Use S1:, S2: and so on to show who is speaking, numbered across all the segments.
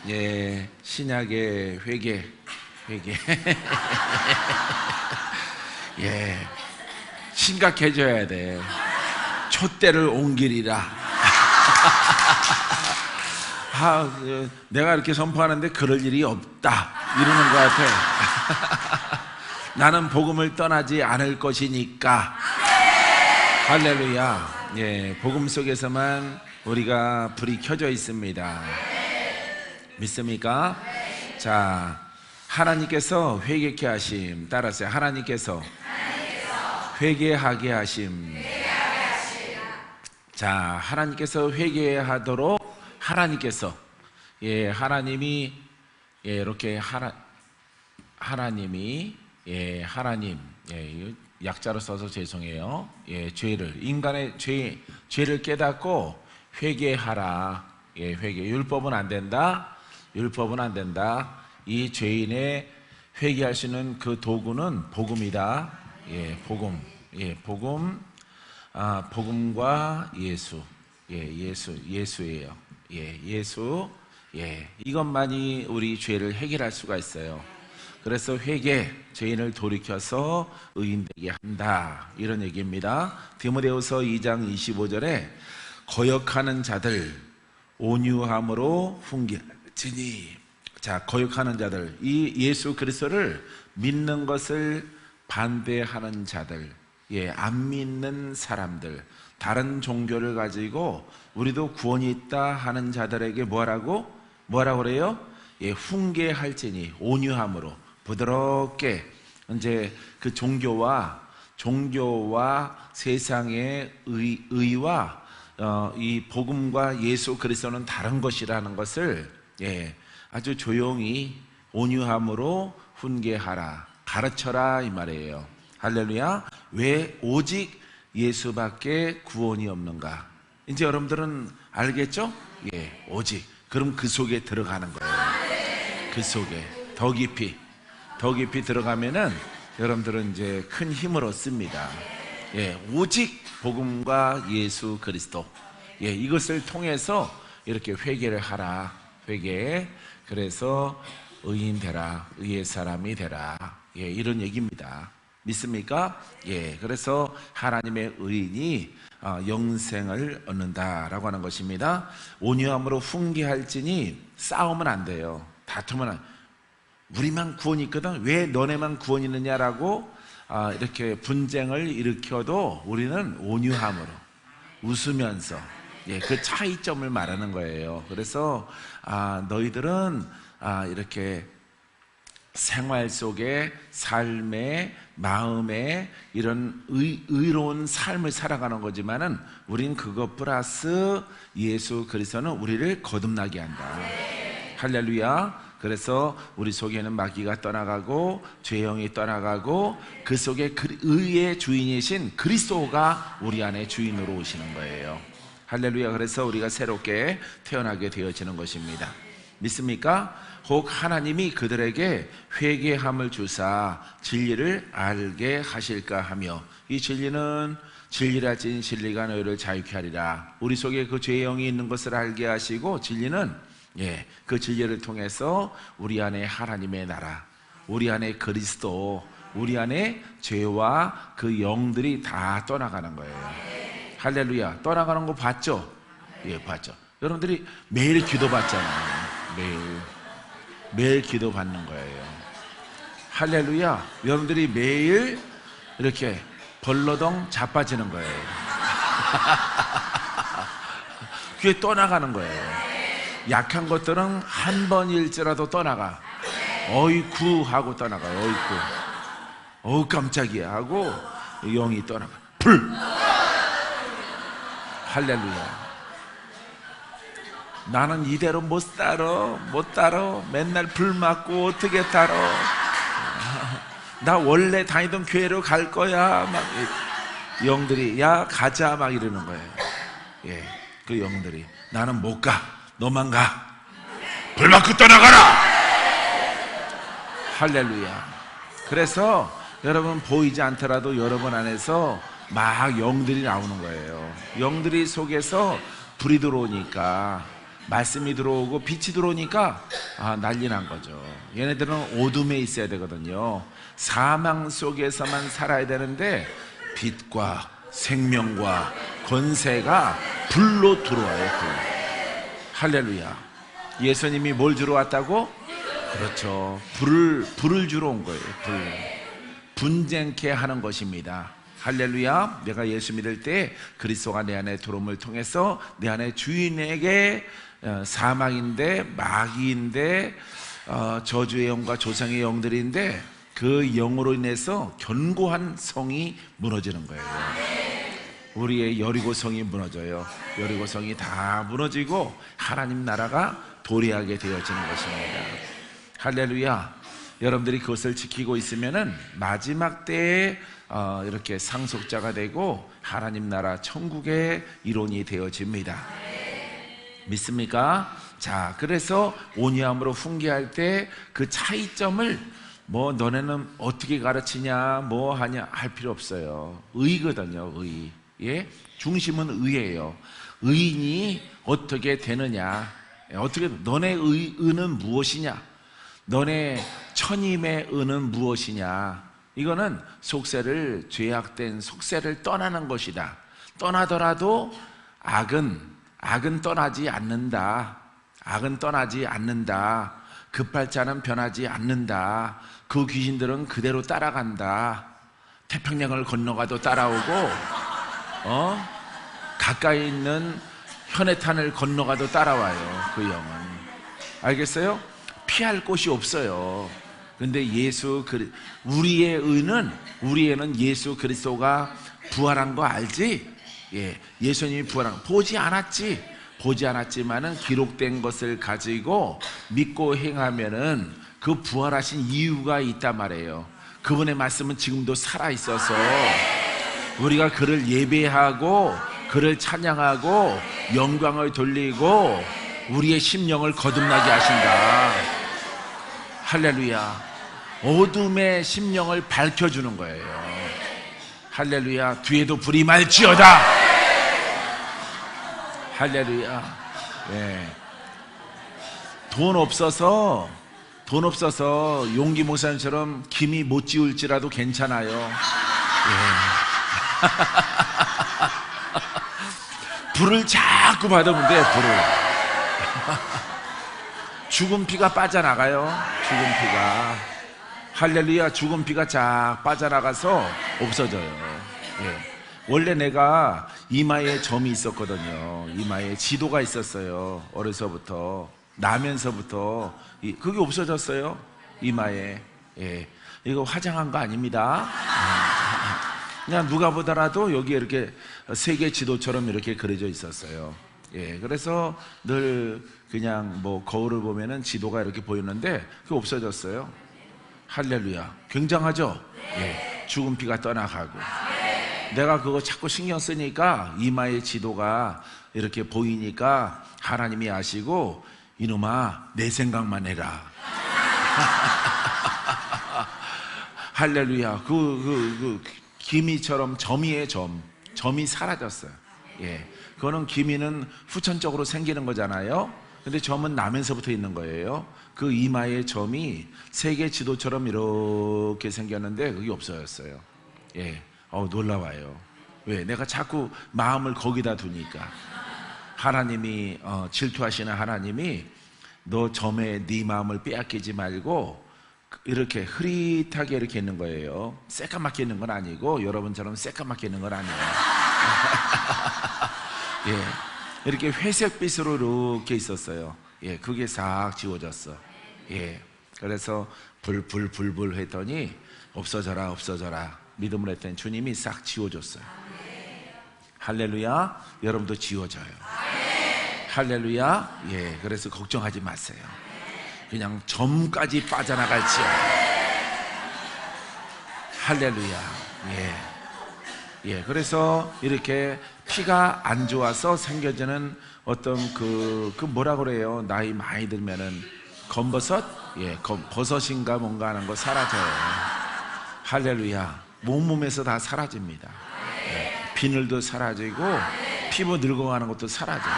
S1: 예, 신약의 회개. 예, 심각해져야 돼. 촛대를 옮기리라. 내가 이렇게 선포하는데 그럴 일이 없다 이러는 것 같아. 나는 복음을 떠나지 않을 것이니까. 할렐루야. 예, 복음 속에서만 우리가 불이 켜져 있습니다. 믿습니까? 자, 하나님께서 회개케 하심. 따라서 하나님께서 회개하게 하심. 자, 하나님께서 회개하도록 하나님께서, 예, 하나님이, 예, 이렇게 하나님이, 예, 하나님, 예, 약자로 써서 죄송해요. 예, 인간의 죄를 깨닫고 회개하라. 예, 회개. 율법은 안 된다. 이 죄인의 회개할 수 있는 그 도구는 복음이다. 예, 복음. 예, 복음. 복음과 예수. 예, 예수예요. 예, 예수. 예, 이것만이 우리 죄를 해결할 수가 있어요. 그래서 회개, 죄인을 돌이켜서 의인되게 한다, 이런 얘기입니다. 디모데후서 2장 25절에 거역하는 자들 온유함으로 훈계하지니. 자, 거역하는 자들, 이 예수 그리스도를 믿는 것을 반대하는 자들, 예, 안 믿는 사람들, 다른 종교를 가지고 우리도 구원이 있다 하는 자들에게 뭐라고 그래요? 예, 훈계할지니. 온유함으로 부드럽게. 이제 그 종교와 세상의 의와 이 복음과 예수 그리스도는 다른 것이라는 것을, 예, 아주 조용히 온유함으로 훈계하라, 가르쳐라, 이 말이에요. 할렐루야. 왜 오직 예수밖에 구원이 없는가? 이제 여러분들은 알겠죠? 예, 오직. 그럼 그 속에 들어가는 거예요. 그 속에 더 깊이 들어가면은 여러분들은 이제 큰 힘을 얻습니다. 예, 오직 복음과 예수 그리스도. 예, 이것을 통해서 이렇게 회개를 하라. 회개. 그래서 의인 되라. 의의 사람이 되라. 예, 이런 얘기입니다. 믿습니까? 예, 그래서 하나님의 의인이 영생을 얻는다라고 하는 것입니다. 온유함으로 훈계할지니. 싸우면 안 돼요. 다투면 안 돼요. 우리만 구원이 있거든, 왜 너네만 구원이 있느냐라고 이렇게 분쟁을 일으켜도 우리는 온유함으로 웃으면서, 예, 그 차이점을 말하는 거예요. 그래서 너희들은 이렇게 생활 속에, 삶에, 마음에 이런 의로운 삶을 살아가는 거지만은 우리는 그것 플러스 예수 그리스도는 우리를 거듭나게 한다. 할렐루야. 그래서 우리 속에는 마귀가 떠나가고 죄형이 떠나가고 그 속에 의의 주인이신 그리스도가 우리 안에 주인으로 오시는 거예요. 할렐루야. 그래서 우리가 새롭게 태어나게 되어지는 것입니다. 믿습니까? 혹 하나님이 그들에게 회개함을 주사 진리를 알게 하실까 하며. 이 진리는 진리라 찐 진리가 너희를 자유케 하리라. 우리 속에 그 죄형이 있는 것을 알게 하시고, 진리는, 예, 그 진리를 통해서 우리 안에 하나님의 나라, 우리 안에 그리스도, 우리 안에 죄와 그 영들이 다 떠나가는 거예요. 할렐루야. 떠나가는 거 봤죠? 예, 봤죠. 여러분들이 매일 기도 받잖아요. 매일 기도 받는 거예요. 할렐루야. 여러분들이 매일 이렇게 벌러덩 자빠지는 거예요. 그게 떠나가는 거예요. 약한 것들은 한 번일지라도 떠나가. 어이쿠 하고 떠나가요. 어이쿠. 어우 깜짝이야 하고 영이 떠나가. 불. 할렐루야. 나는 이대로 못 따라. 맨날 불 맞고 어떻게 따라. 나 원래 다니던 교회로 갈 거야. 막 영들이 야 가자 막 이러는 거예요. 예, 그 영들이 나는 못 가. 너만 가. 불 맞고 떠나가라. 할렐루야. 그래서 여러분 보이지 않더라도 여러분 안에서 막 영들이 나오는 거예요. 영들이 속에서 불이 들어오니까 말씀이 들어오고 빛이 들어오니까 난리 난 거죠. 얘네들은 어둠에 있어야 되거든요. 사망 속에서만 살아야 되는데 빛과 생명과 권세가 불로 들어와요. 불. 할렐루야. 예수님이 뭘 주러 왔다고? 그렇죠. 불을 주러 온 거예요. 분쟁케 하는 것입니다. 할렐루야. 내가 예수 믿을 때 그리스도가 내 안에 들어옴을 통해서 내 안에 주인에게 사망인데 마귀인데 저주의 영과 조상의 영들인데 그 영으로 인해서 견고한 성이 무너지는 거예요. 우리의 여리고성이 무너져요. 여리고성이 다 무너지고 하나님 나라가 도래하게 되어지는 것입니다. 할렐루야. 여러분들이 그것을 지키고 있으면은 마지막 때에 이렇게 상속자가 되고 하나님 나라 천국의 일원이 되어집니다. 믿습니까? 자, 그래서 온유함으로 훈계할 때 그 차이점을 뭐 너네는 어떻게 가르치냐 뭐 하냐 할 필요 없어요. 의거든요. 의. 예? 중심은 의예요. 의인이 어떻게 되느냐, 어떻게 너네 의는 무엇이냐, 너네 천임의 의는 무엇이냐. 이거는 속세를, 죄악된 속세를 떠나는 것이다. 떠나더라도 악은 떠나지 않는다. 악은 떠나지 않는다. 급발자는 변하지 않는다. 그 귀신들은 그대로 따라간다. 태평양을 건너가도 따라오고 가까이 있는 현해탄을 건너가도 따라와요. 그 영은. 알겠어요? 피할 곳이 없어요. 근데 우리에는 예수 그리스도가 부활한 거 알지? 예, 예수님이 부활한 거 보지 않았지만은 기록된 것을 가지고 믿고 행하면은 그 부활하신 이유가 있단 말이에요. 그분의 말씀은 지금도 살아있어서 우리가 그를 예배하고 그를 찬양하고 영광을 돌리고 우리의 심령을 거듭나게 하신다. 할렐루야. 어둠의 심령을 밝혀주는 거예요. 할렐루야. 뒤에도 불이 말지어다. 할렐루야. 네. 돈 없어서 용기 목사님처럼 김이 못 지울지라도 괜찮아요. 예. 불을 자꾸 받으면 돼. 불을. 죽은 피가 빠져나가요. 죽은 피가. 할렐루야. 죽은 피가 쫙 빠져나가서 없어져요. 예. 원래 내가 이마에 점이 있었거든요. 이마에 지도가 있었어요. 어려서부터. 나면서부터 그게 없어졌어요. 이마에. 예. 이거 화장한 거 아닙니다. 그냥 누가 보더라도 여기에 이렇게 세계 지도처럼 이렇게 그려져 있었어요. 예, 그래서 늘 그냥 뭐 거울을 보면은 지도가 이렇게 보였는데 그게 없어졌어요. 할렐루야. 굉장하죠? 예, 죽은 피가 떠나가고. 내가 그거 자꾸 신경 쓰니까 이마의 지도가 이렇게 보이니까 하나님이 아시고 이놈아 내 생각만 해라. 할렐루야. 기미처럼 점이 사라졌어요. 예, 그거는 기미는 후천적으로 생기는 거잖아요. 근데 점은 나면서부터 있는 거예요. 그 이마의 점이 세계 지도처럼 이렇게 생겼는데 그게 없어졌어요. 예, 놀라워요. 왜? 내가 자꾸 마음을 거기다 두니까. 하나님이 질투하시는 하나님이 너 점에 네 마음을 빼앗기지 말고 이렇게 흐릿하게 이렇게 있는 거예요. 새까맣게 있는 건 아니고 여러분처럼 새까맣게 있는 건 아니에요. 예, 이렇게 회색빛으로 이렇게 있었어요. 예, 그게 싹 지워졌어. 예, 그래서 불 했더니 없어져라. 믿음을 했더니 주님이 싹 지워줬어요. 할렐루야. 여러분도 지워져요. 할렐루야. 예, 그래서 걱정하지 마세요. 그냥 점까지 빠져나갈지어다. 할렐루야. 예, 그래서 이렇게 피가 안 좋아서 생겨지는 어떤 뭐라 그래요? 나이 많이 들면은 검버섯? 예, 버섯인가 뭔가 하는 거 사라져요. 할렐루야. 몸에서 다 사라집니다. 예, 비늘도 사라지고 피부 늙어가는 것도 사라져요.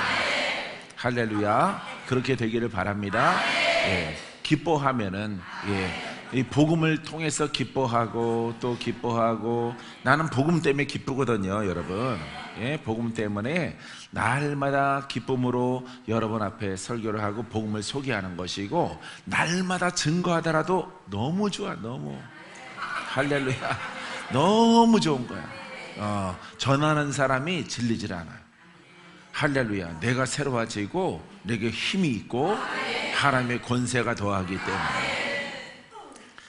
S1: 할렐루야. 그렇게 되기를 바랍니다. 예, 기뻐하면은, 이 복음을 통해서 기뻐하고 또 기뻐하고, 나는 복음 때문에 기쁘거든요, 여러분. 예, 복음 때문에 날마다 기쁨으로 여러분 앞에 설교를 하고 복음을 소개하는 것이고, 날마다 증거하더라도 너무 좋아, 너무. 할렐루야. 너무 좋은 거야. 전하는 사람이 질리질 않아요. 할렐루야. 내가 새로워지고 내게 힘이 있고 하나님의 권세가 더하기 때문에.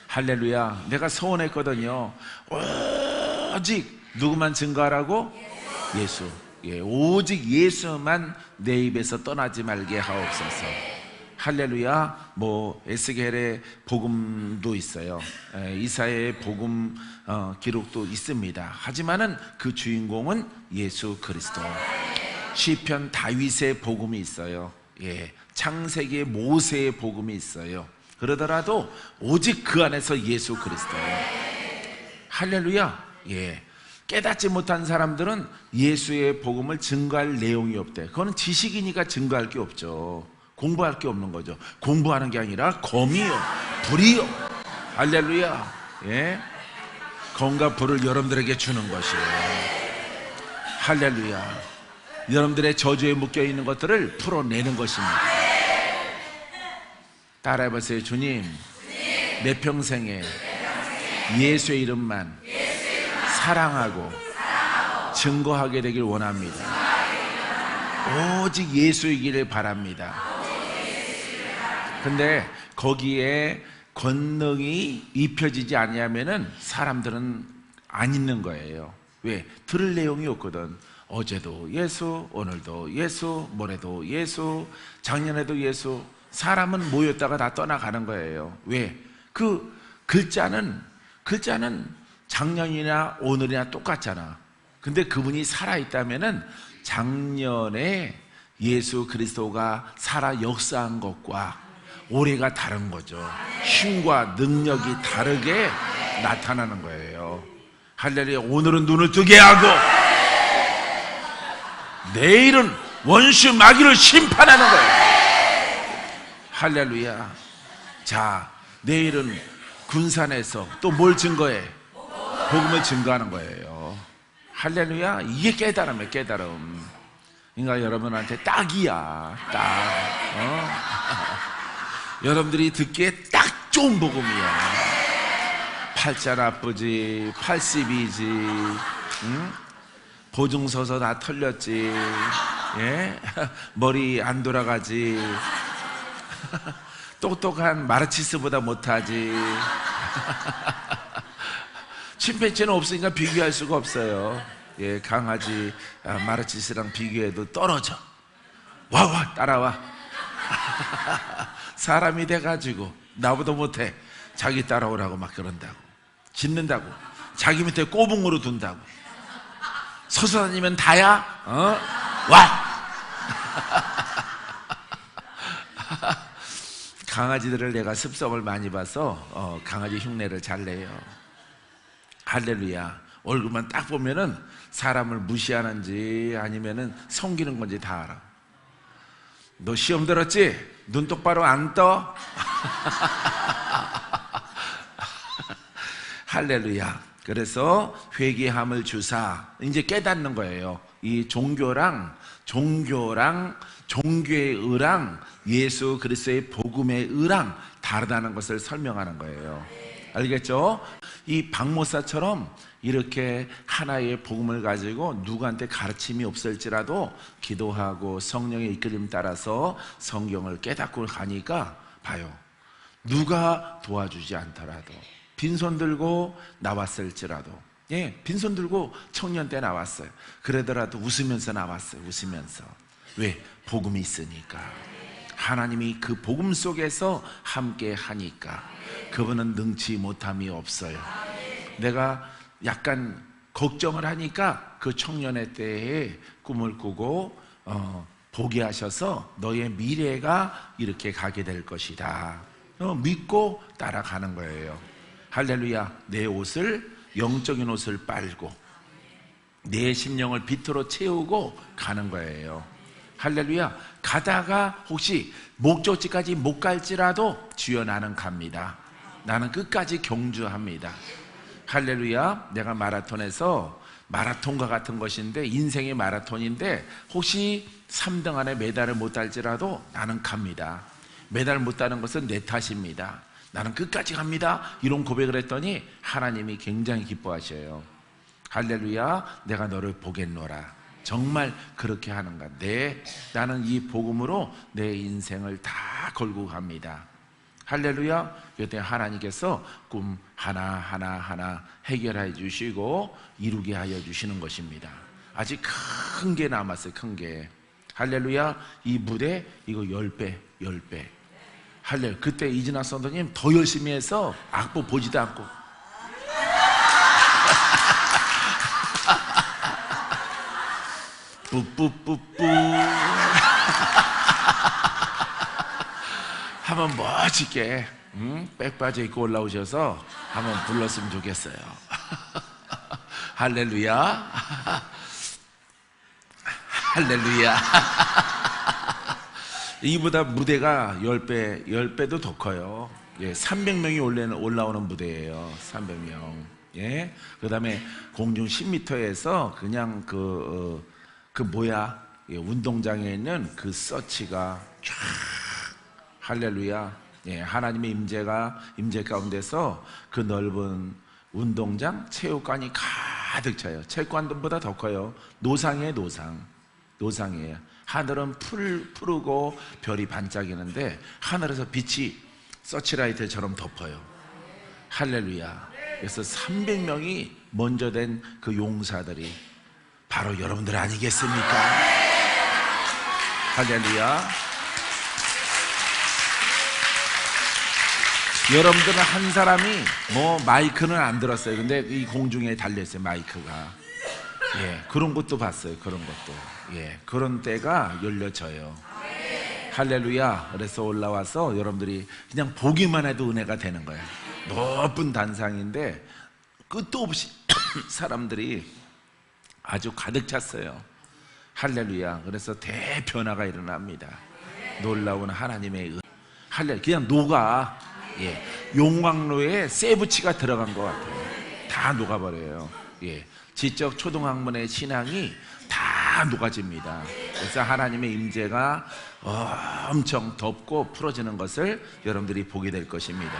S1: 할렐루야. 내가 서원했거든요. 오직 누구만 증거하라고? 예수. 예, 오직 예수만 내 입에서 떠나지 말게 하옵소서. 할렐루야. 뭐 에스겔의 복음도 있어요. 이사야의 복음 기록도 있습니다. 하지만은 그 주인공은 예수 그리스도. 시편 다윗의 복음이 있어요. 예, 창세기의 모세의 복음이 있어요. 그러더라도 오직 그 안에서 예수 그리스도예요. 할렐루야. 예, 깨닫지 못한 사람들은 예수의 복음을 증거할 내용이 없대. 그거는 지식이니까 증거할 게 없죠. 공부할 게 없는 거죠. 공부하는 게 아니라 검이요, 불이요. 할렐루야. 예, 검과 불을 여러분들에게 주는 것이에요. 할렐루야. 여러분들의 저주에 묶여있는 것들을 풀어내는 것입니다. 따라해보세요. 주님, 내 평생에 예수의 이름만 사랑하고 증거하게 되길 원합니다. 오직 예수이기를 바랍니다. 근데 거기에 권능이 입혀지지 않으면은 사람들은 안 있는 거예요. 왜? 들을 내용이 없거든. 어제도 예수, 오늘도 예수, 모레도 예수, 작년에도 예수. 사람은 모였다가 다 떠나가는 거예요. 왜? 그 글자는 작년이나 오늘이나 똑같잖아. 근데 그분이 살아있다면은 작년에 예수 그리스도가 살아 역사한 것과 올해가 다른 거죠. 힘과 능력이 다르게 나타나는 거예요. 할렐루야. 오늘은 눈을 뜨게 하고 내일은 원수 마귀를 심판하는 거예요. 할렐루야. 자, 내일은 군산에서 또 뭘 증거해? 복음을 증거하는 거예요. 할렐루야. 이게 깨달음이에요. 깨달음. 그러니까 여러분한테 딱이야. 딱. 여러분들이 듣기에 딱 좋은 복음이야. 팔자 나쁘지, 80이지, 응? 보증서서 다 털렸지, 예? 머리 안 돌아가지, 똑똑한 마르치스보다 못하지. 침팬지는 없으니까 비교할 수가 없어요. 예, 강아지 마르치스랑 비교해도 떨어져. 와 따라와. 사람이 돼가지고 나보다 못해. 자기 따라오라고 막 그런다고, 짖는다고, 자기 밑에 꼬붕으로 둔다고. 서서 다니면 다야? 와! 강아지들을 내가 습성을 많이 봐서 강아지 흉내를 잘 내요. 할렐루야. 얼굴만 딱 보면은 사람을 무시하는지 아니면은 섬기는 건지 다 알아. 너 시험 들었지? 눈 똑바로 안 떠? 할렐루야. 그래서 회개함을 주사, 이제 깨닫는 거예요. 이 종교의 의랑 예수 그리스도의 복음의 의랑 다르다는 것을 설명하는 거예요. 알겠죠? 이 박모사처럼 이렇게 하나의 복음을 가지고 누구한테 가르침이 없을지라도 기도하고 성령의 이끌림 따라서 성경을 깨닫고 가니까 봐요. 누가 도와주지 않더라도 빈손 들고 나왔을지라도, 예, 빈손 들고 청년 때 나왔어요. 그러더라도 웃으면서 나왔어요. 웃으면서. 왜? 복음이 있으니까. 하나님이 그 복음 속에서 함께 하니까 그분은 능치 못함이 없어요. 내가 약간 걱정을 하니까 그 청년의 때에 꿈을 꾸고 보게 하셔서 너의 미래가 이렇게 가게 될 것이다. 믿고 따라가는 거예요. 할렐루야. 내 옷을, 영적인 옷을 빨고 내 심령을 빛으로 채우고 가는 거예요. 할렐루야. 가다가 혹시 목적지까지 못 갈지라도 주여 나는 갑니다. 나는 끝까지 경주합니다. 할렐루야. 내가 마라톤에서 마라톤과 같은 것인데, 인생의 마라톤인데 혹시 3등 안에 메달을 못 달지라도 나는 갑니다. 메달 못 따는 것은 내 탓입니다. 나는 끝까지 갑니다. 이런 고백을 했더니 하나님이 굉장히 기뻐하셔요. 할렐루야. 내가 너를 보겠노라. 정말 그렇게 하는가? 나는 이 복음으로 내 인생을 다 걸고 갑니다. 할렐루야. 그때 하나님께서 꿈 하나하나 해결해 주시고 이루게 하여 주시는 것입니다. 아직 큰 게 남았어요. 큰 게. 할렐루야. 이 무대 이거 10배 할렐루야. 그때 이진아 선생님 더 열심히 해서 악보 보지도 않고 뿌뿌뿌뿌 한번 멋지게 백 빠져 입고 올라오셔서 한번 불렀으면 좋겠어요. 할렐루야. 할렐루야. 이보다 무대가 10배도 더 커요. 300명이 올라오는 무대예요. 300명. 예. 그 다음에 공중 10m에서 그냥 운동장에 있는 그 서치가 쫙, 할렐루야. 예, 하나님의 임재 가운데서 그 넓은 운동장, 체육관이 가득 차요. 체육관보다 더 커요. 노상이에요. 하늘은 푸르고 별이 반짝이는데 하늘에서 빛이 서치라이트처럼 덮어요. 할렐루야. 그래서 300명이 먼저 된 그 용사들이 바로 여러분들 아니겠습니까? 할렐루야. 여러분들은 한 사람이 마이크는 안 들었어요. 근데 이 공중에 달려있어요. 마이크가. 예, 그런 것도 봤어요. 그런 것도. 예, 그런 때가 열려져요. 할렐루야. 그래서 올라와서 여러분들이 그냥 보기만 해도 은혜가 되는 거예요. 높은 단상인데 끝도 없이 사람들이 아주 가득 찼어요. 할렐루야. 그래서 대변화가 일어납니다. 놀라운 하나님의 은. 할렐루야. 그냥 녹아. 예, 용광로에 쇠붙이가 들어간 것 같아요. 다 녹아버려요. 예, 지적 초등학문의 신앙이 다 녹아집니다. 그래서 하나님의 임재가 엄청 덮고 풀어지는 것을 여러분들이 보게 될 것입니다.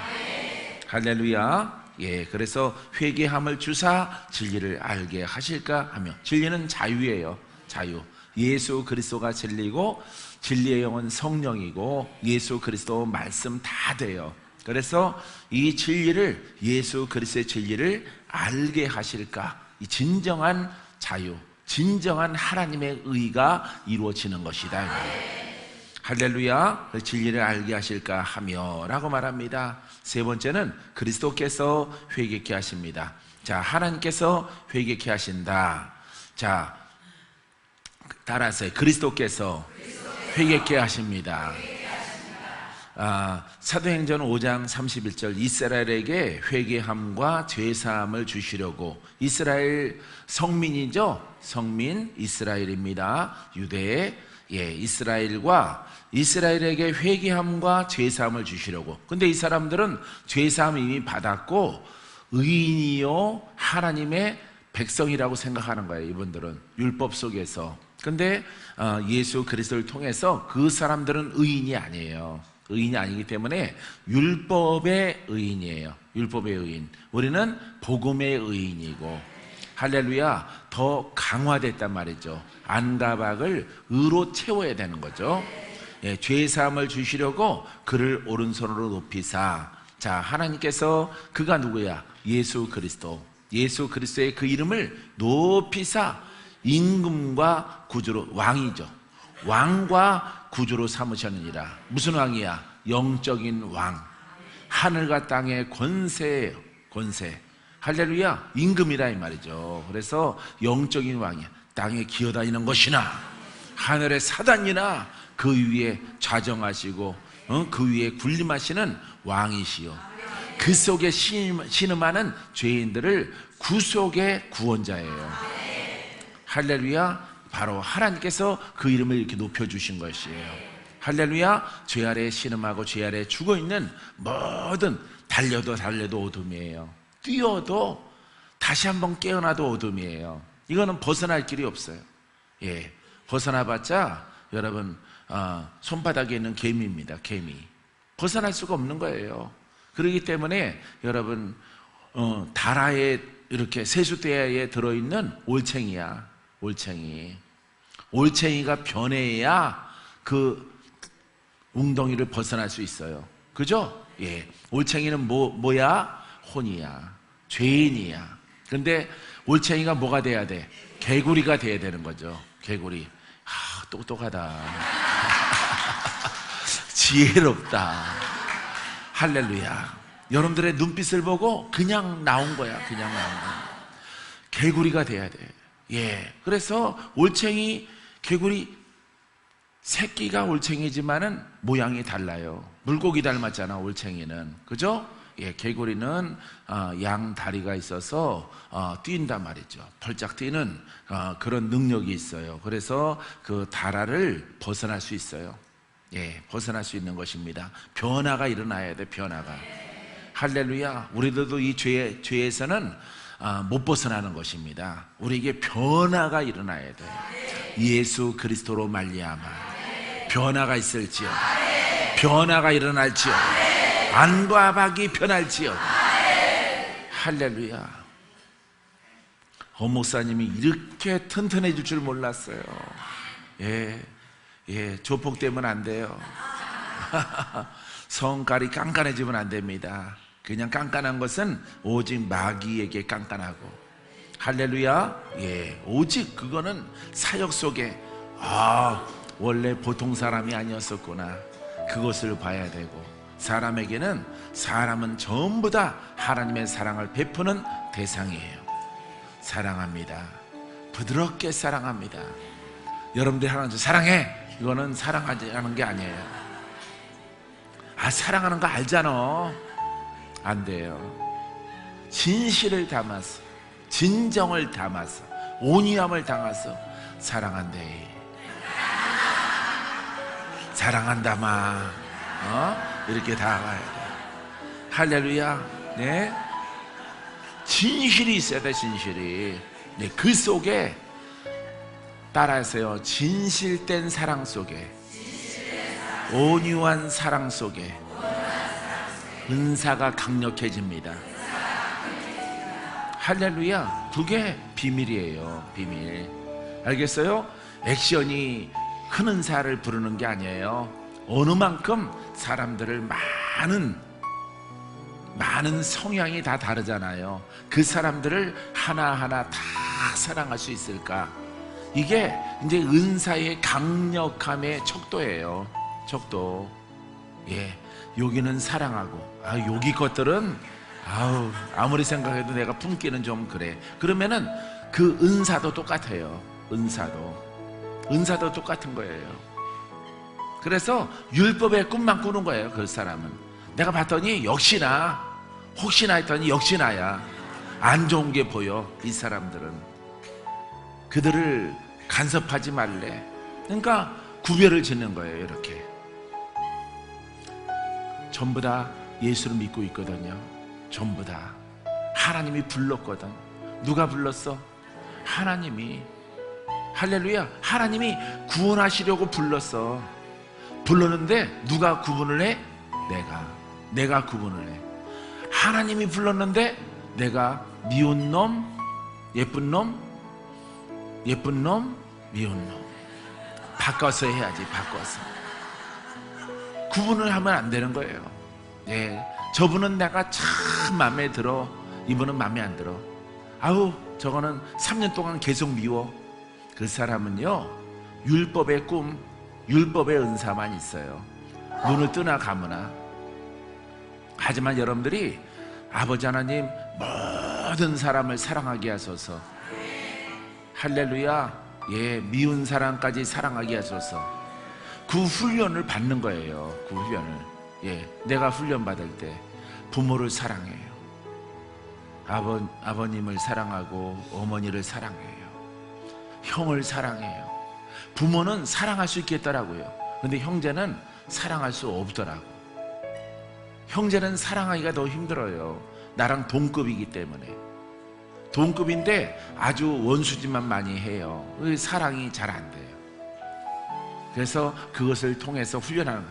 S1: 할렐루야. 예, 그래서 회개함을 주사 진리를 알게 하실까 하며, 진리는 자유예요. 자유. 예수 그리스도가 진리고 진리의 영은 성령이고 예수 그리스도 말씀 다 돼요. 그래서 이 진리를, 예수 그리스도의 진리를 알게 하실까? 이 진정한 자유, 진정한 하나님의 의가 이루어지는 것이다. 할렐루야. 진리를 알게 하실까 하며 라고 말합니다. 세 번째는 그리스도께서 회개케 하십니다. 자, 하나님께서 회개케 하신다. 자, 따라하세요. 그리스도께서 회개케 하십니다. 사도행전 5장 31절, 이스라엘에게 회개함과 죄사함을 주시려고, 이스라엘 성민이죠. 성민 이스라엘입니다. 유대, 예, 이스라엘에게 회개함과 죄사함을 주시려고. 근데 이 사람들은 죄사함 이미 받았고 의인이요 하나님의 백성이라고 생각하는 거예요. 이분들은 율법 속에서. 근데 예수 그리스도를 통해서 그 사람들은 의인이 아니에요. 의인이 아니기 때문에 율법의 의인이에요. 율법의 의인. 우리는 복음의 의인이고, 할렐루야, 더 강화됐단 말이죠. 안가박을 의로 채워야 되는 거죠. 예, 죄사함을 주시려고 그를 오른손으로 높이사. 자, 하나님께서 그가 누구야? 예수 그리스도. 예수 그리스도의 그 이름을 높이사 임금과 구주로, 왕이죠. 왕과 구주로 삼으셨느니라. 무슨 왕이야? 영적인 왕. 하늘과 땅의 권세예요. 권세. 할렐루야. 임금이라 이 말이죠. 그래서 영적인 왕이야. 땅에 기어다니는 것이나 하늘의 사단이나 그 위에 좌정하시고 그 위에 군림하시는 왕이시요, 그 속에 신음하는 죄인들을 구속의 구원자예요. 할렐루야. 바로 하나님께서 그 이름을 이렇게 높여주신 것이에요. 할렐루야. 죄 아래 신음하고 죄 아래 죽어있는 모든, 달려도 어둠이에요. 뛰어도 다시 한번 깨어나도 어둠이에요. 이거는 벗어날 길이 없어요. 예, 벗어나봤자 여러분 손바닥에 있는 개미입니다. 개미. 벗어날 수가 없는 거예요. 그렇기 때문에 여러분 다라에 이렇게 세숫대야에 들어있는 올챙이야. 올챙이가 변해야 그 웅덩이를 벗어날 수 있어요. 그죠? 예. 올챙이는 뭐야? 혼이야. 죄인이야. 근데 올챙이가 뭐가 돼야 돼? 개구리가 돼야 되는 거죠. 개구리. 똑똑하다. 지혜롭다. 할렐루야. 여러분들의 눈빛을 보고 그냥 나온 거야. 개구리가 돼야 돼. 예. 그래서 올챙이, 개구리, 새끼가 올챙이지만은 모양이 달라요. 물고기 닮았잖아, 올챙이는. 그죠? 예, 개구리는 양 다리가 있어서 뛴단 말이죠. 펄짝 뛰는 그런 능력이 있어요. 그래서 그 다라를 벗어날 수 있어요. 예, 벗어날 수 있는 것입니다. 변화가 일어나야 돼, 변화가. 할렐루야. 우리들도 이 죄에서는 못 벗어나는 것입니다. 우리에게 변화가 일어나야 돼. 예수 그리스도로 말미암아 변화가 있을지어, 변화가 일어날지어, 안과 박이 변할지어. 할렐루야. 목사님이 이렇게 튼튼해질 줄 몰랐어요. 예, 조폭되면 안 돼요. 성깔이 깐깐해지면 안 됩니다. 그냥 깐깐한 것은 오직 마귀에게 깐깐하고. 할렐루야. 예, 오직 그거는 사역 속에 원래 보통 사람이 아니었었구나, 그것을 봐야 되고, 사람은 전부 다 하나님의 사랑을 베푸는 대상이에요. 사랑합니다. 부드럽게 사랑합니다. 여러분들이 하나님 사랑해, 이거는 사랑하지 않은 게 아니에요. 사랑하는 거 알잖아. 안 돼요. 진실을 담아서, 진정을 담아서, 온유함을 담아서 사랑한대. 사랑한다마. 이렇게 다가가야 돼. 할렐루야. 네. 진실이 있어야 돼, 진실이. 네, 그 속에 따라하세요. 진실된 사랑 속에, 온유한 사랑 속에 은사가 강력해집니다. 할렐루야. 그게 비밀이에요. 비밀. 알겠어요? 액션이 큰 은사를 부르는 게 아니에요. 어느 만큼 사람들을 많은 성향이 다 다르잖아요. 그 사람들을 하나하나 다 사랑할 수 있을까? 이게 이제 은사의 강력함의 척도예요. 척도. 예, 여기는 사랑하고, 여기 것들은 아무리 생각해도 내가 품기는 좀 그래. 그러면은 그 은사도 똑같아요. 은사도 똑같은 거예요. 그래서 율법의 꿈만 꾸는 거예요. 그 사람은. 내가 봤더니 혹시나 했더니 역시 나야. 안 좋은 게 보여. 이 사람들은. 그들을 간섭하지 말래. 그러니까 구별을 짓는 거예요. 이렇게 전부 다 예수를 믿고 있거든요. 전부 다 하나님이 불렀거든. 누가 불렀어? 하나님이. 할렐루야. 하나님이 구원하시려고 불렀는데 누가 구분을 해? 내가 구분을 해. 하나님이 불렀는데 내가 미운 놈, 예쁜 놈, 미운 놈 바꿔서 해야지. 바꿔서. 구분을 하면 안 되는 거예요. 예, 저분은 내가 참 마음에 들어, 이분은 마음에 안 들어. 저거는 3년 동안 계속 미워. 그 사람은요, 율법의 꿈, 율법의 은사만 있어요. 눈을 뜨나 감으나. 하지만 여러분들이 아버지 하나님 모든 사람을 사랑하게 하소서. 할렐루야. 예, 미운 사람까지 사랑하게 하소서. 그 훈련을 받는 거예요. 그 훈련을. 예, 내가 훈련 받을 때 부모를 사랑해요. 아버님을 사랑하고 어머니를 사랑해요. 형을 사랑해요. 부모는 사랑할 수 있겠더라고요. 근데 형제는 사랑할 수 없더라고. 형제는 사랑하기가 더 힘들어요. 나랑 동급이기 때문에. 동급인데 아주 원수짓만 많이 해요. 사랑이 잘 안 돼요. 그래서 그것을 통해서 훈련하는,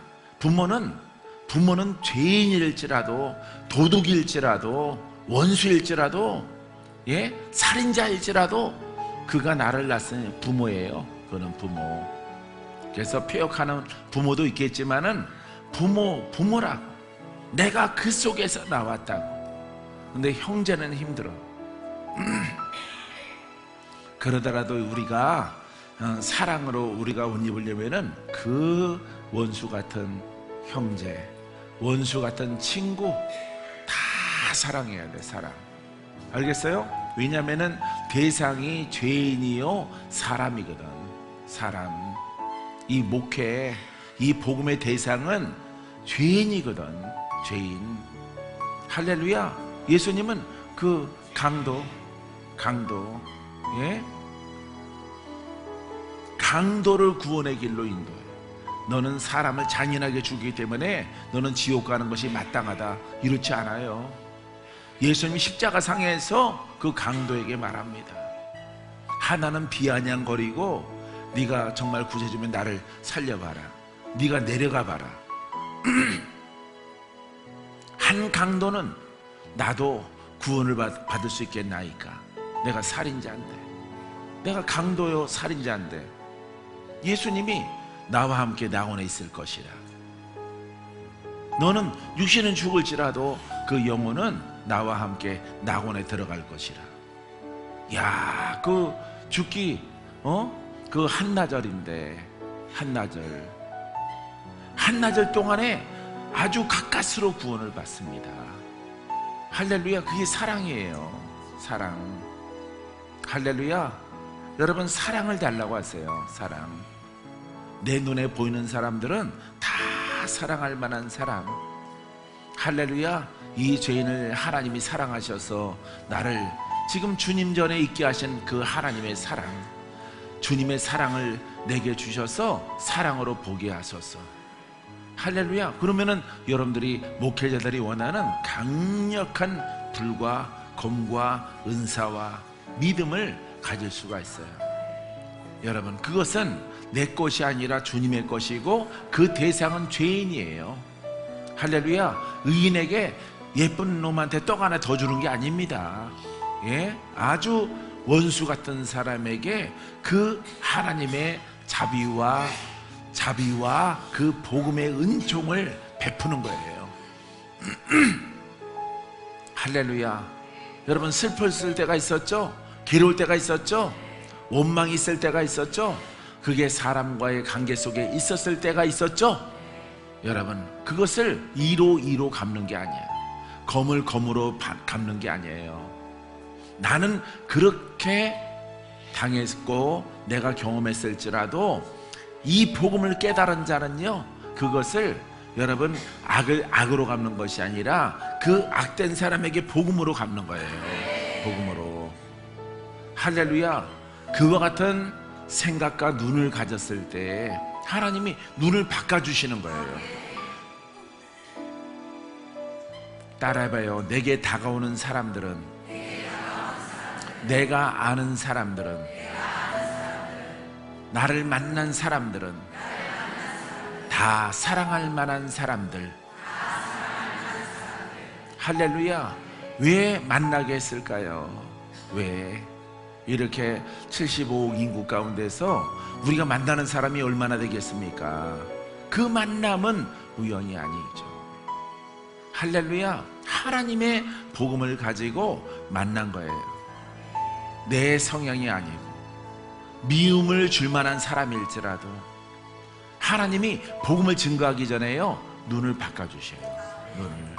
S1: 부모는 죄인일지라도, 도둑일지라도, 원수일지라도, 살인자일지라도 그가 나를 낳은 부모예요. 그는 부모. 그래서 폐역하는 부모도 있겠지만은 부모라고. 내가 그 속에서 나왔다고. 근데 형제는 힘들어. 그러더라도 우리가 사랑으로 우리가 옷 입으려면은 그 원수 같은 형제, 원수 같은 친구 다 사랑해야 돼. 사랑. 알겠어요? 왜냐면은 대상이 죄인이요 사람이거든. 사람. 이 목회, 이 복음의 대상은 죄인이거든. 죄인. 할렐루야. 예수님은 그 강도, 강도를 구원의 길로 인도해. 너는 사람을 잔인하게 죽이기 때문에 너는 지옥 가는 것이 마땅하다. 이렇지 않아요. 예수님이 십자가상에서 그 강도에게 말합니다. 하나는 비아냥거리고 네가 정말 구세주면 나를 살려봐라. 네가 내려가 봐라. 한 강도는 나도 구원을 받을 수 있겠나이까. 내가 살인자인데, 내가 강도요 살인자인데 예수님이 나와 함께 낙원에 있을 것이라. 너는 육신은 죽을지라도 그 영혼은 나와 함께 낙원에 들어갈 것이라. 야, 그 죽기 그 한나절인데, 한나절 동안에 아주 가까스로 구원을 받습니다. 할렐루야. 그게 사랑이에요. 사랑. 할렐루야. 여러분, 사랑을 달라고 하세요. 사랑. 내 눈에 보이는 사람들은 다 사랑할 만한 사랑. 할렐루야. 이 죄인을 하나님이 사랑하셔서 나를 지금 주님 전에 있게 하신 그 하나님의 사랑, 주님의 사랑을 내게 주셔서 사랑으로 보게 하소서. 할렐루야. 그러면은 여러분들이, 목회자들이 원하는 강력한 불과 검과 은사와 믿음을 가질 수가 있어요. 여러분, 그것은 내 것이 아니라 주님의 것이고 그 대상은 죄인이에요. 할렐루야. 의인에게 예쁜 놈한테 떡 하나 더 주는 게 아닙니다. 아주 원수 같은 사람에게 그 하나님의 자비와 그 복음의 은총을 베푸는 거예요. 할렐루야. 여러분, 슬펐을 때가 있었죠? 괴로울 때가 있었죠? 원망이 있을 때가 있었죠? 그게 사람과의 관계 속에 있었을 때가 있었죠? 여러분, 그것을 이로 갚는 게 아니에요. 검을 검으로 갚는 게 아니에요. 나는 그렇게 당했고 내가 경험했을지라도 이 복음을 깨달은 자는요, 그것을 여러분 악으로 갚는 것이 아니라 그 악된 사람에게 복음으로 갚는 거예요. 복음으로. 할렐루야. 그와 같은 생각과 눈을 가졌을 때 하나님이 눈을 바꿔주시는 거예요. 따라해봐요. 내게 다가오는 사람들은, 내가 아는 사람들은, 나를 만난 사람들은 다 사랑할 만한 사람들. 할렐루야. 왜 만나게 했을까요? 왜? 이렇게 75억 인구 가운데서 우리가 만나는 사람이 얼마나 되겠습니까? 그 만남은 우연이 아니죠. 할렐루야. 하나님의 복음을 가지고 만난 거예요. 내 성향이 아니고 미움을 줄 만한 사람일지라도 하나님이 복음을 증거하기 전에요, 눈을 바꿔주셔요. 눈을.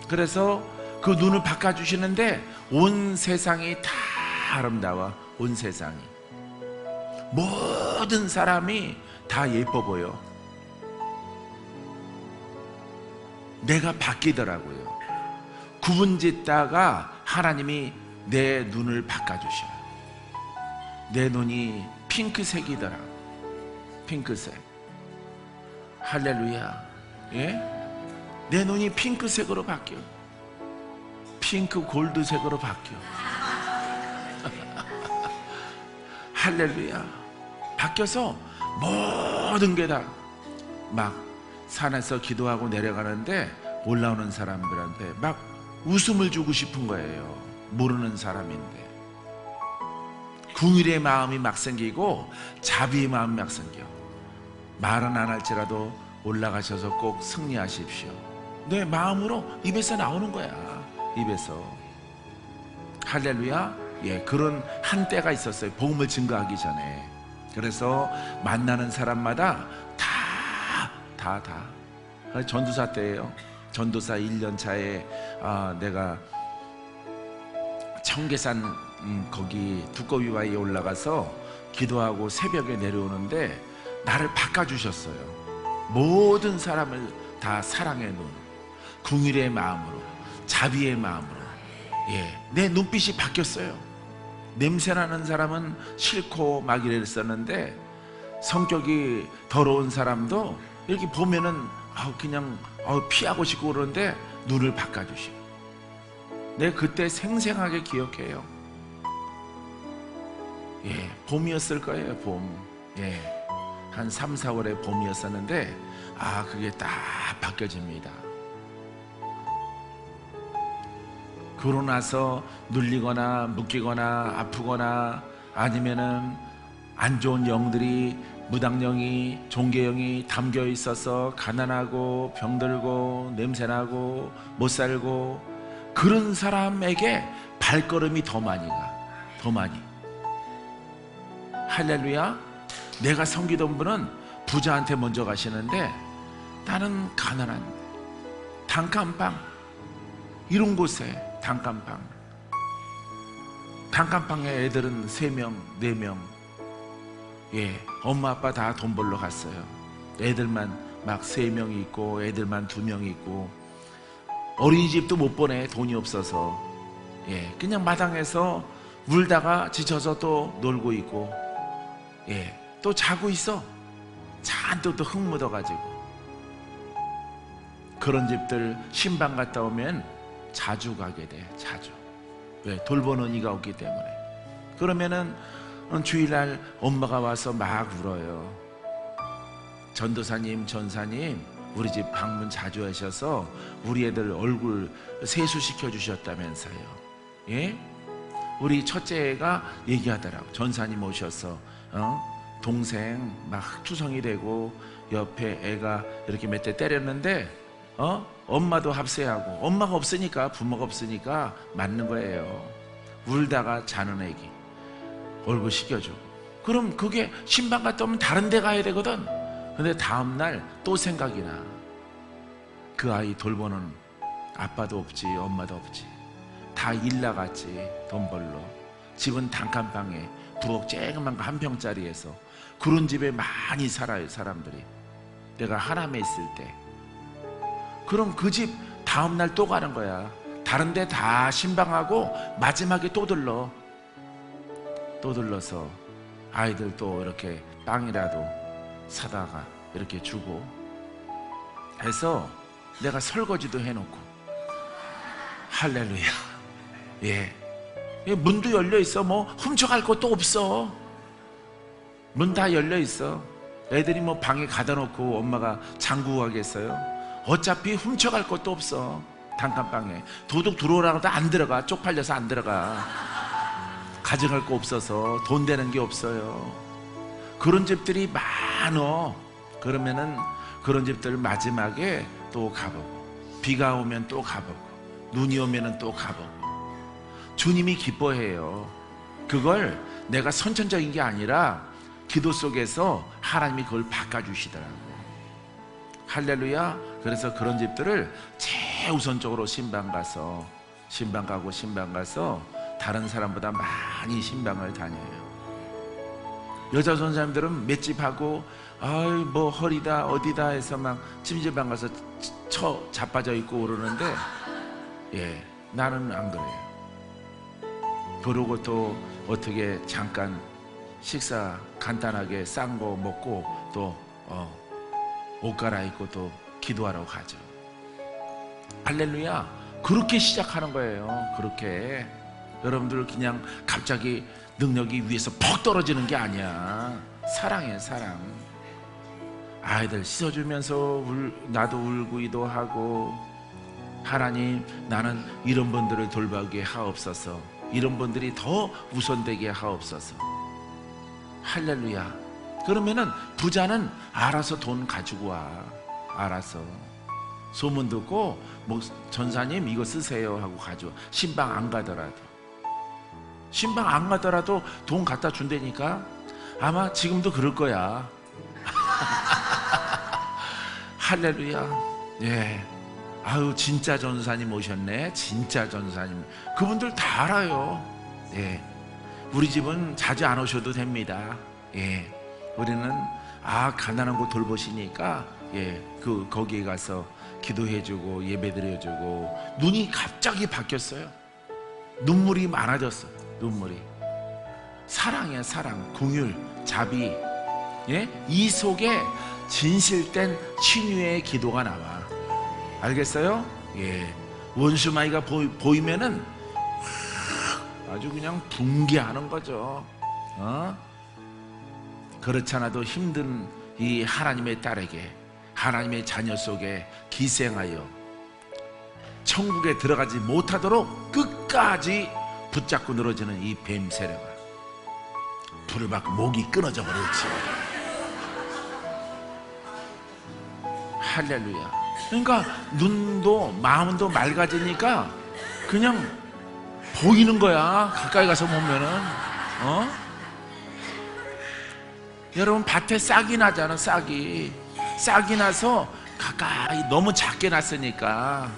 S1: 그래서 그 눈을 바꿔주시는데 온 세상이 다 아름다워. 온 세상이, 모든 사람이 다 예뻐 보여. 내가 바뀌더라고요. 구분짓다가 하나님이 내 눈을 바꿔주셔요. 내 눈이 핑크색이더라. 핑크색. 할렐루야. 예? 내 눈이 핑크색으로 바뀌어. 핑크 골드색으로 바뀌어. 할렐루야. 바뀌어서 모든 게 다 막 산에서 기도하고 내려가는데 올라오는 사람들한테 막 웃음을 주고 싶은 거예요. 모르는 사람인데. 궁일의 마음이 막 생기고 자비의 마음이 막 생겨. 말은 안 할지라도 올라가셔서 꼭 승리하십시오. 내 마음으로 입에서 나오는 거야. 입에서. 할렐루야. 예, 그런 한때가 있었어요. 복음을 증거하기 전에. 그래서 만나는 사람마다 다 전도사 때예요. 전도사 1년 차에 내가 청계산 거기 두꺼비바위에 올라가서 기도하고 새벽에 내려오는데 나를 바꿔주셨어요. 모든 사람을 다 사랑의 눈, 궁일의 마음으로, 자비의 마음으로. 예, 내 눈빛이 바뀌었어요. 냄새나는 사람은 싫고 막 이랬었는데 성격이 더러운 사람도 이렇게 보면은 그냥 피하고 싶고 그러는데 눈을 바꿔주시고. 내가 그때 생생하게 기억해요. 예, 봄이었을 거예요. 봄. 예, 한 3, 4월에 봄이었었는데 그게 딱 바뀌어집니다. 그러고 나서 눌리거나 묶이거나 아프거나 아니면은 안 좋은 영들이, 무당령이, 종교영이 담겨 있어서 가난하고 병들고 냄새나고 못 살고 그런 사람에게 발걸음이 더 많이 가. 더 많이. 할렐루야. 내가 섬기던 분은 부자한테 먼저 가시는데 나는 가난한 단칸방 이런 곳에 단칸방에 애들은 3명, 4명. 예, 엄마 아빠 다 돈 벌러 갔어요. 애들만 막 3명이 있고 애들만 2명이 있고 어린이집도 못 보내. 돈이 없어서. 예, 그냥 마당에서 울다가 지쳐서 또 놀고 있고, 예, 또 자고 있어. 잔뜩 또 흙 묻어가지고. 그런 집들 신방 갔다 오면 자주 가게 돼. 자주. 왜? 돌보는 이가 없기 때문에. 그러면은 주일날 엄마가 와서 막 울어요. 전도사님, 전사님, 우리 집 방문 자주 하셔서 우리 애들 얼굴 세수시켜 주셨다면서요. 예? 우리 첫째가 얘기하더라고. 전사님 오셔서 동생 막 흑투성이 되고 옆에 애가 이렇게 몇 대 때렸는데 엄마도 합세하고, 엄마가 없으니까, 부모가 없으니까 맞는 거예요. 울다가 자는 애기 얼굴 씻겨주고. 그럼 그게 신방 갔다 오면 다른 데 가야 되거든. 근데 다음날 또 생각이 나. 그 아이 돌보는 아빠도 없지, 엄마도 없지. 다 일 나갔지, 돈 벌러. 집은 단칸방에 부엌 쬐그만 거 1평짜리에서. 그런 집에 많이 살아요, 사람들이. 내가 하남에 있을 때. 그럼 그 집 다음날 또 가는 거야. 다른 데 다 신방하고 마지막에 또 들러서 아이들 또 이렇게 빵이라도 사다가 이렇게 주고 해서 내가 설거지도 해놓고. 할렐루야. 예, 문도 열려있어. 뭐 훔쳐갈 것도 없어. 문 다 열려있어. 애들이 뭐 방에 가다 놓고 엄마가 잠그고 가겠어요? 어차피 훔쳐갈 것도 없어. 단칸방에 도둑 들어오라고 해도 안 들어가. 쪽팔려서 안 들어가. 가져갈 거 없어서. 돈 되는 게 없어요. 그런 집들이 많어. 그러면은 그런 집들 마지막에 또 가보고, 비가 오면 또 가보고, 눈이 오면은 또 가보고. 주님이 기뻐해요. 그걸 내가 선천적인 게 아니라 기도 속에서 하나님이 그걸 바꿔주시더라고. 할렐루야. 그래서 그런 집들을 최우선적으로 신방 가서 다른 사람보다 많이 신방을 다녀요. 여자 선생님들은 몇 집 하고 뭐 허리다 어디다 해서 막 찜질방 가서 자빠져 있고 그러는데, 예, 나는 안 그래요. 그러고 또 어떻게 잠깐 식사 간단하게 싼 거 먹고 또 옷 갈아입고 또 기도하러 가죠. 할렐루야. 그렇게 시작하는 거예요. 그렇게. 여러분들 그냥 갑자기 능력이 위에서 퍽 떨어지는 게 아니야. 사랑이에요, 사랑. 아이들 씻어주면서 나도 울기도 하고, 하나님 나는 이런 분들을 돌보게 하옵소서, 이런 분들이 더 우선되게 하옵소서. 할렐루야. 그러면은 부자는 알아서 돈 가지고 와. 알아서 소문 듣고 뭐 전사님 이거 쓰세요 하고 가져와. 신방 안 가더라도 돈 갖다 준다니까. 아마 지금도 그럴 거야. 할렐루야. 예. 아유, 진짜 전사님 오셨네. 진짜 전사님. 그분들 다 알아요. 예. 우리 집은 자주 안 오셔도 됩니다. 예. 우리는 가난한 곳 돌보시니까 거기에 가서 기도해주고 예배드려주고. 눈이 갑자기 바뀌었어요. 눈물이 많아졌어요. 눈물이. 사랑이야, 사랑. 공율, 자비. 예? 이 속에 진실된 친유의 기도가 나와. 알겠어요? 예. 원수마이가 보이면은 아주 그냥 붕괴하는 거죠. 그렇지 않아도 힘든 이 하나님의 딸에게, 하나님의 자녀 속에 기생하여 천국에 들어가지 못하도록 끝까지 붙잡고 늘어지는 이 뱀 세력아, 불을 받고 목이 끊어져 버렸지. 할렐루야. 그러니까 눈도 마음도 맑아지니까 그냥 보이는 거야. 가까이 가서 보면은. 여러분, 밭에 싹이 나잖아. 싹이 나서 가까이, 너무 작게 났으니까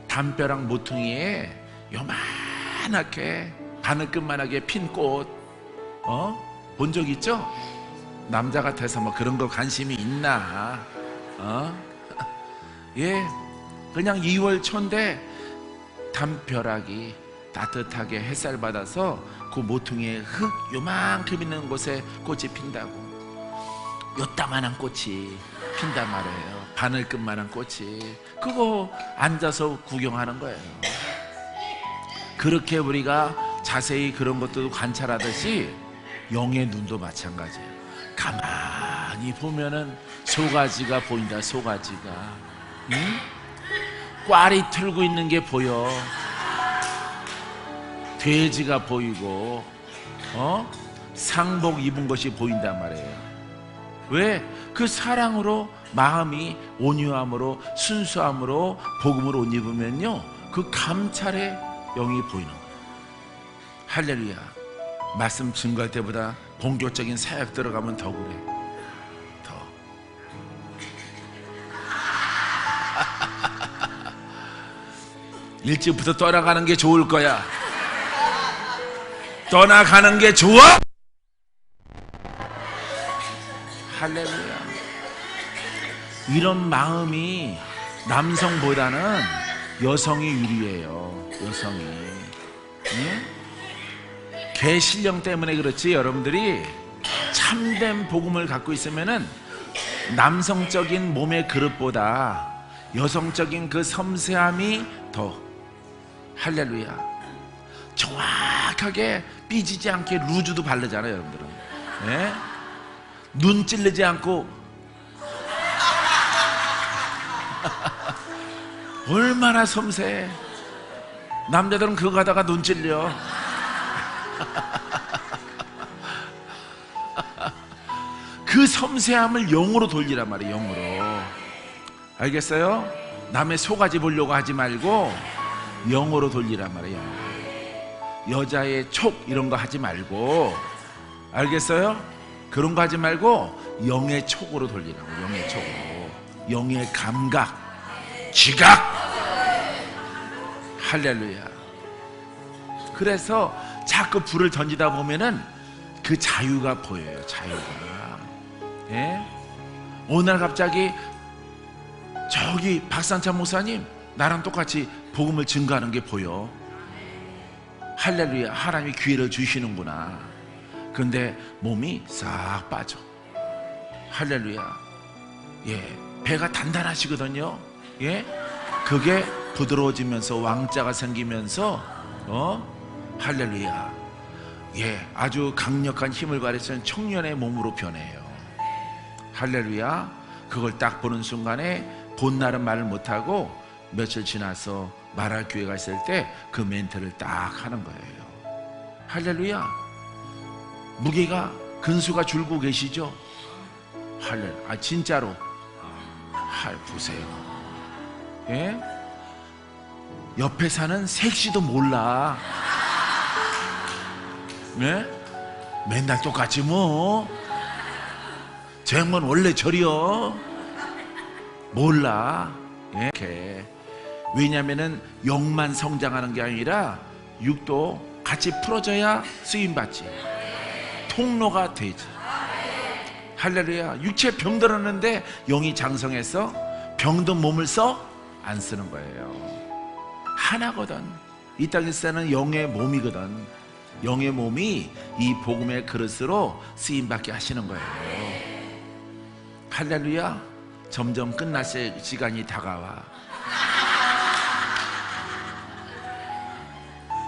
S1: 담벼락 모퉁이에 요만하게 바늘끝만하게 핀 꽃 본 적 있죠? 남자 같아서 뭐 그런 거 관심이 있나? 예, 그냥 2월 초인데 담벼락이 따뜻하게 햇살 받아서 그 모퉁이에 흙 요만큼 있는 곳에 꽃이 핀다고. 요따만한 꽃이 핀단 말이에요. 바늘끝만한 꽃이. 그거 앉아서 구경하는 거예요. 그렇게 우리가 자세히 그런 것도 관찰하듯이 영의 눈도 마찬가지예요. 가만히 보면은 소가지가 보인다. 소가지가. 꽈리 틀고 있는 게 보여. 돼지가 보이고 상복 입은 것이 보인단 말이에요. 왜? 그 사랑으로, 마음이 온유함으로, 순수함으로 복음을 옷 입으면요, 그 감찰의 영이 보이는 거예요. 할렐루야. 말씀 증거할 때보다 본격적인 사역 들어가면 더 그래. 더. 일찍부터 떠나가는 게 좋을 거야. 떠나가는 게 좋아. 할렐루야. 이런 마음이 남성보다는 여성이 유리해요. 여성이. 개신령 때문에 그렇지, 여러분들이 참된 복음을 갖고 있으면은 남성적인 몸의 그릇보다 여성적인 그 섬세함이 더, 할렐루야, 정확하게 삐지지 않게 루즈도 바르잖아요, 여러분들은. 네? 눈 찔르지 않고 얼마나 섬세해. 남자들은 그거 가다가 눈 찔려. 그 섬세함을 영으로 돌리란 말이에요. 영으로. 알겠어요? 남의 소가지 보려고 하지 말고 영으로 돌리란 말이에요. 여자의 촉 이런 거 하지 말고, 알겠어요? 그런 거 하지 말고 영의 촉으로 돌리라고. 영의 촉으로. 영의 감각, 지각. 할렐루야. 그래서 자꾸 불을 던지다 보면은 그 자유가 보여요. 자유가. 예? 오늘 갑자기 저기 박상찬 목사님 나랑 똑같이 복음을 증거하는 게 보여. 할렐루야, 하나님이 기회를 주시는구나. 근데 몸이 싹 빠져. 할렐루야. 예, 배가 단단하시거든요. 예, 그게 부드러워지면서 왕자가 생기면서 할렐루야. 예, 아주 강력한 힘을 발휘하는 청년의 몸으로 변해요. 할렐루야. 그걸 딱 보는 순간에 본날은 말을 못하고 며칠 지나서 말할 기회가 있을 때 그 멘트를 딱 하는 거예요. 할렐루야. 무게가 근수가 줄고 계시죠? 할렐루야. 진짜로. 보세요. 예? 옆에 사는 색시도 몰라. 네? 맨날 똑같지 뭐. 저 양반 원래 저리요. 몰라. 예? 왜냐면은 영만 성장하는 게 아니라 육도 같이 풀어져야 쓰임받지. 통로가 되지. 할렐루야. 육체 병들었는데 영이 장성해서 병든 몸을 써? 안 쓰는 거예요. 하나거든. 이 땅에 사는 영의 몸이거든. 영의 몸이 이 복음의 그릇으로 쓰임받게 하시는 거예요. 할렐루야. 점점 끝날 시간이 다가와.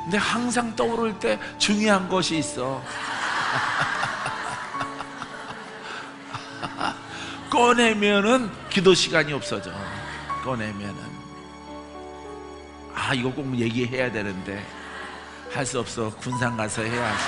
S1: 근데 항상 떠오를 때 중요한 것이 있어. 꺼내면은 기도 시간이 없어져. 꺼내면은 이거 꼭 얘기해야 되는데 할 수 없어. 군산 가서 해야지.